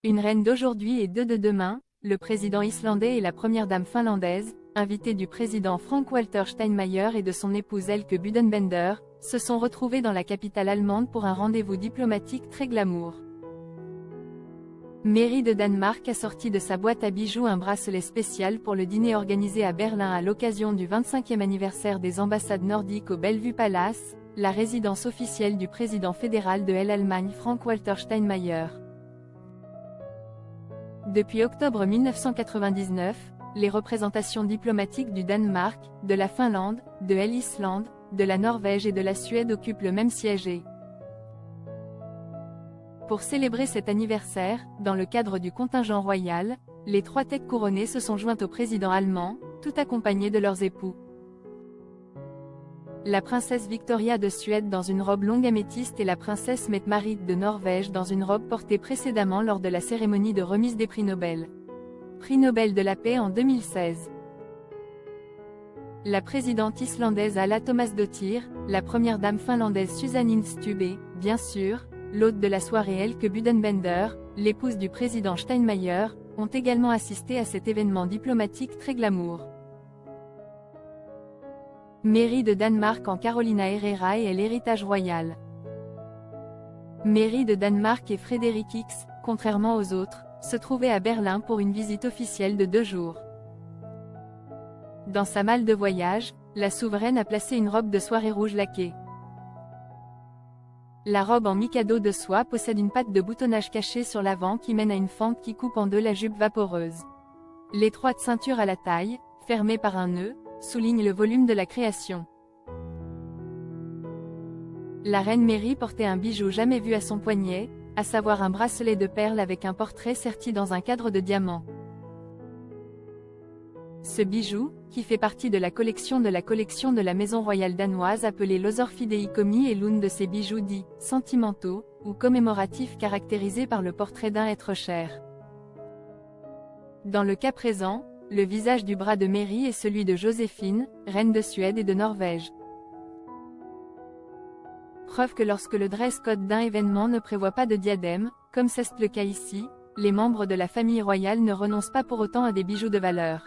Une reine d'aujourd'hui et deux de demain, le président islandais et la première dame finlandaise, invités du président Frank-Walter Steinmeier et de son épouse Elke Budenbender, se sont retrouvés dans la capitale allemande pour un rendez-vous diplomatique très glamour. Mary de Danemark a sorti de sa boîte à bijoux un bracelet spécial pour le dîner organisé à Berlin à l'occasion du 25e anniversaire des ambassades nordiques au Bellevue Palace, la résidence officielle du président fédéral de l'Allemagne Frank-Walter Steinmeier. Depuis octobre 1999, les représentations diplomatiques du Danemark, de la Finlande, de l'Islande, de la Norvège et de la Suède occupent le même siège et, pour célébrer cet anniversaire, dans le cadre du contingent royal, les trois têtes couronnées se sont jointes au président allemand, tout accompagnées de leurs époux. La princesse Victoria de Suède dans une robe longue améthyste et la princesse Mette-Marit de Norvège dans une robe portée précédemment lors de la cérémonie de remise des prix Nobel. Prix Nobel de la paix en 2016. La présidente islandaise Halla Tomasdóttir, la première dame finlandaise Susanne Stubb et, bien sûr, l'hôte de la soirée Elke Budenbender, l'épouse du président Steinmeier, ont également assisté à cet événement diplomatique très glamour. Mary de Danemark en Carolina Herrera et l'héritage royal. Mary de Danemark et Frédéric X, contrairement aux autres, se trouvaient à Berlin pour une visite officielle de 2 jours. Dans sa malle de voyage, la souveraine a placé une robe de soirée rouge laquée. La robe en mikado de soie possède une patte de boutonnage cachée sur l'avant qui mène à une fente qui coupe en deux la jupe vaporeuse. L'étroite ceinture à la taille, fermée par un nœud, souligne le volume de la création. La reine Mary portait un bijou jamais vu à son poignet, à savoir un bracelet de perles avec un portrait serti dans un cadre de diamants. Ce bijou, qui fait partie de la collection de la maison royale danoise appelée l'Åsorfideikommis est l'un de ces bijoux dits « sentimentaux » ou commémoratifs caractérisés par le portrait d'un être cher. Dans le cas présent, le visage du bras de Mary est celui de Joséphine, reine de Suède et de Norvège. Preuve que lorsque le dress code d'un événement ne prévoit pas de diadème, comme c'est le cas ici, les membres de la famille royale ne renoncent pas pour autant à des bijoux de valeur.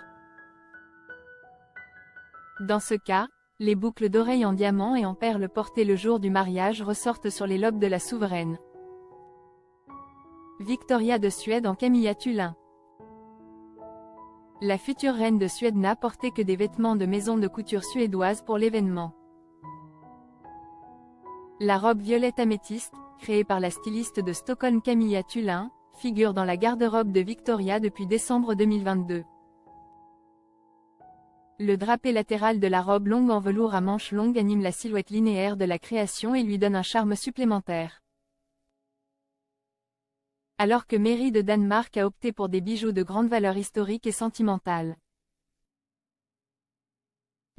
Dans ce cas, les boucles d'oreilles en diamant et en perles portées le jour du mariage ressortent sur les lobes de la souveraine. Victoria de Suède en Camilla Tulin. La future reine de Suède n'a porté que des vêtements de maison de couture suédoise pour l'événement. La robe violette améthyste, créée par la styliste de Stockholm Camilla Tulin, figure dans la garde-robe de Victoria depuis décembre 2022. Le drapé latéral de la robe longue en velours à manches longues anime la silhouette linéaire de la création et lui donne un charme supplémentaire. Alors que Mary de Danemark a opté pour des bijoux de grande valeur historique et sentimentale.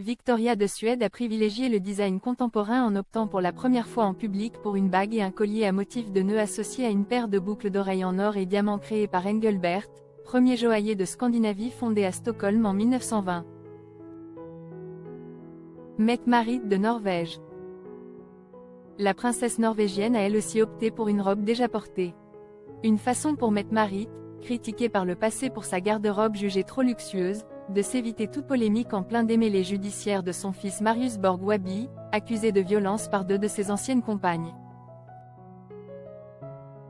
Victoria de Suède a privilégié le design contemporain en optant pour la première fois en public pour une bague et un collier à motif de nœuds associés à une paire de boucles d'oreilles en or et diamants créés par Engelbert, premier joaillier de Scandinavie fondé à Stockholm en 1920. Mette-Marit de Norvège. La princesse norvégienne a elle aussi opté pour une robe déjà portée. Une façon pour Mette-Marit, critiquée par le passé pour sa garde-robe jugée trop luxueuse, de s'éviter toute polémique en plein démêlé judiciaire de son fils Marius Borg-Wabi, accusé de violence par 2 de ses anciennes compagnes.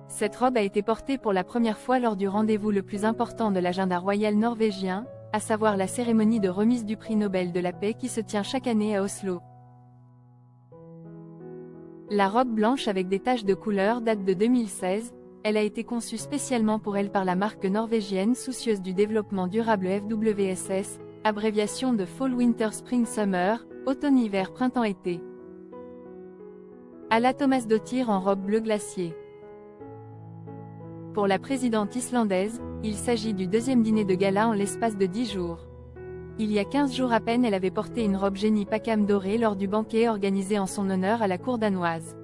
Cette robe a été portée pour la première fois lors du rendez-vous le plus important de l'agenda royal norvégien, à savoir la cérémonie de remise du prix Nobel de la paix qui se tient chaque année à Oslo. La robe blanche avec des taches de couleur date de 2016, elle a été conçue spécialement pour elle par la marque norvégienne soucieuse du développement durable FWSS, abréviation de Fall Winter Spring Summer, automne-hiver printemps-été. Halla Tomasdóttir en robe bleu glacier. Pour la présidente islandaise, il s'agit du 2e dîner de gala en l'espace de 10 jours. Il y a 15 jours à peine elle avait porté une robe génie Pakam dorée lors du banquet organisé en son honneur à la cour danoise.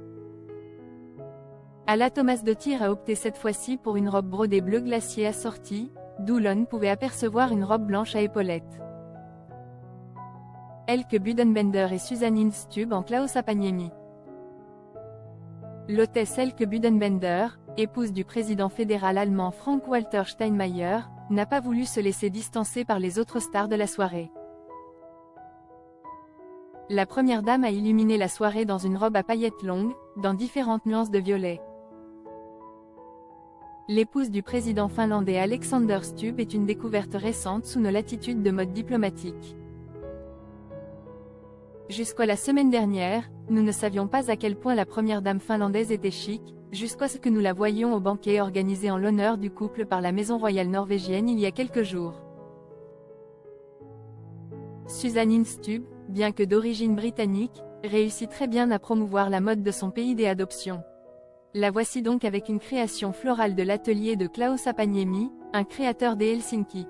Halla Tomasdóttir a opté cette fois-ci pour une robe brodée bleu glacier assortie, d'où l'on pouvait apercevoir une robe blanche à épaulettes. Elke Budenbender et Susanne Stubb en Klaus Apaniemi. L'hôtesse Elke Budenbender, épouse du président fédéral allemand Frank-Walter Steinmeier, n'a pas voulu se laisser distancer par les autres stars de la soirée. La première dame a illuminé la soirée dans une robe à paillettes longues, dans différentes nuances de violet. L'épouse du président finlandais Alexander Stubb est une découverte récente sous nos latitudes de mode diplomatique. Jusqu'à la semaine dernière, nous ne savions pas à quel point la première dame finlandaise était chic, jusqu'à ce que nous la voyions au banquet organisé en l'honneur du couple par la maison royale norvégienne il y a quelques jours. Suzanne Stubb, bien que d'origine britannique, réussit très bien à promouvoir la mode de son pays d'adoption. La voici donc avec une création florale de l'atelier de Klaus Apaniemi, un créateur des Helsinki.